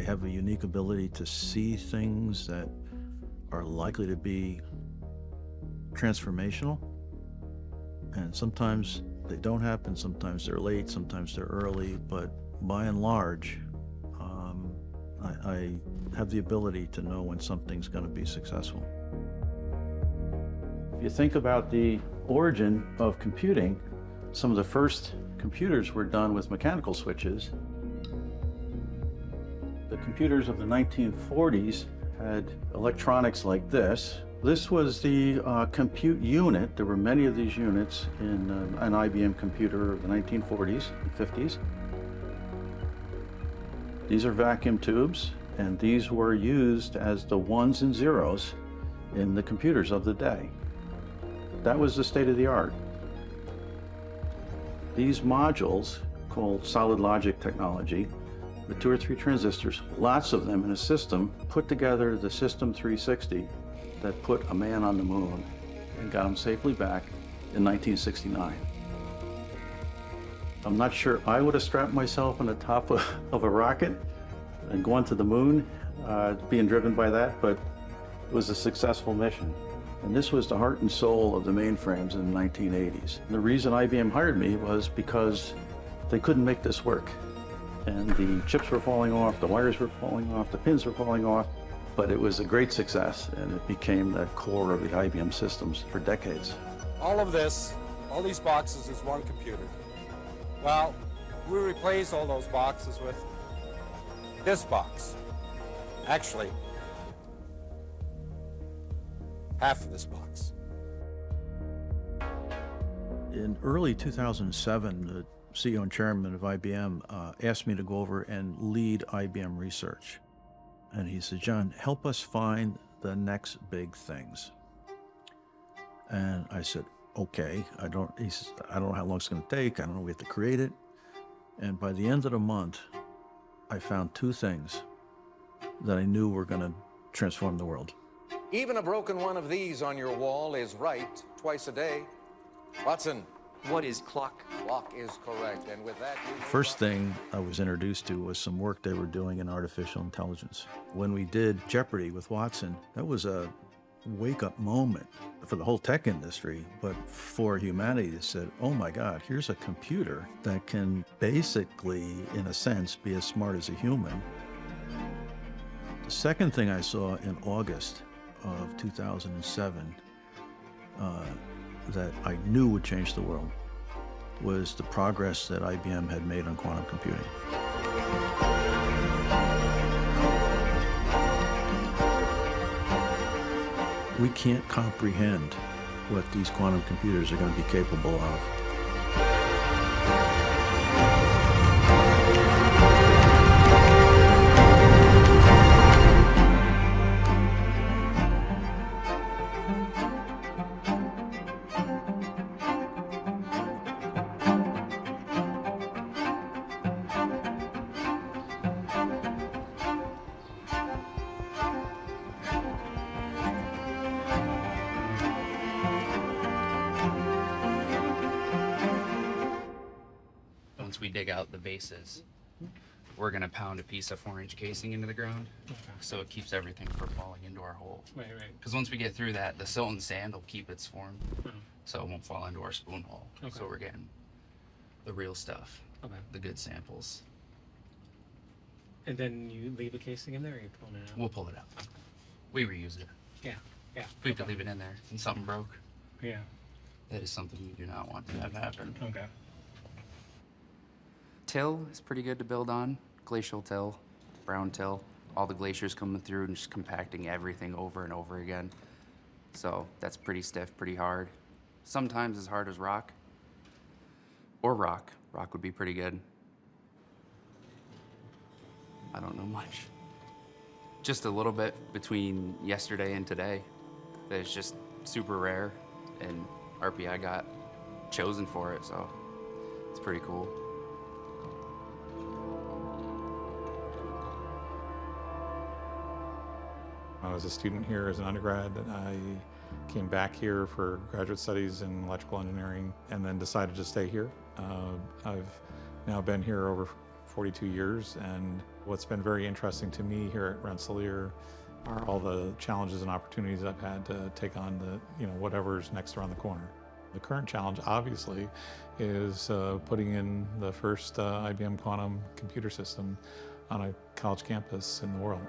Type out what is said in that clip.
have a unique ability to see things that are likely to be transformational. And sometimes they don't happen, sometimes they're late, sometimes they're early, but by and large, I have the ability to know when something's going to be successful. If you think about the origin of computing, some of the first computers were done with mechanical switches. The computers of the 1940s had electronics like this. This was the compute unit. There were many of these units in an IBM computer of the 1940s and 50s. These are vacuum tubes, and these were used as the ones and zeros in the computers of the day. That was the state of the art. These modules, called solid logic technology, with 2 or 3 transistors, lots of them in a system, put together the System 360 that put a man on the moon and got him safely back in 1969. I'm not sure I would have strapped myself on the top of a rocket and gone to the moon, being driven by that, but it was a successful mission. And this was the heart and soul of the mainframes in the 1980s. And the reason IBM hired me was because they couldn't make this work. And the chips were falling off, the wires were falling off, the pins were falling off, but it was a great success, and it became the core of the IBM systems for decades. All of this, all these boxes is one computer. Well, we replace all those boxes with this box. Actually, half of this box. In early 2007, the CEO and chairman of IBM asked me to go over and lead IBM research. And he said, "John, help us find the next big things." And I said, "Okay." He said, "I don't know how long it's going to take. I don't know, we have to create it." And by the end of the month, I found 2 things that I knew were going to transform the world. Even a broken one of these on your wall is right twice a day. Watson. What is clock? Clock is correct, and with that... First thing I was introduced to was some work they were doing in artificial intelligence. When we did Jeopardy with Watson, that was a wake-up moment for the whole tech industry, but for humanity that said, oh my God, here's a computer that can basically, in a sense, be as smart as a human. The second thing I saw in August of 2007 that I knew would change the world was the progress that IBM had made on quantum computing. We can't comprehend what these quantum computers are going to be capable of. Once we dig out the bases, we're gonna pound a piece of 4-inch casing into the ground, so it keeps everything from falling into our hole. Right. Because once we get through that, the silt and sand will keep its form, so it won't fall into our spoon hole. Okay. So we're getting the real stuff, the good samples. And then you leave a casing in there, or you pull it out? We'll pull it out. We reuse it. Yeah. If we have to leave it in there and something broke, Yeah. that is something we do not want to have happen. Okay. Till is pretty good to build on. Glacial till, brown till, all the glaciers coming through and just compacting everything over and over again. So that's pretty stiff, pretty hard. Sometimes as hard as rock. Or rock. Rock would be pretty good. I don't know much. Just a little bit between yesterday and today. That is just super rare, and RPI got chosen for it, so it's pretty cool. I was a student here as an undergrad. I came back here for graduate studies in electrical engineering and then decided to stay here. I've now been here over 42 years, and what's been very interesting to me here at Rensselaer are all the challenges and opportunities I've had to take on whatever's next around the corner. The current challenge, obviously, is putting in the first IBM quantum computer system on a college campus in the world.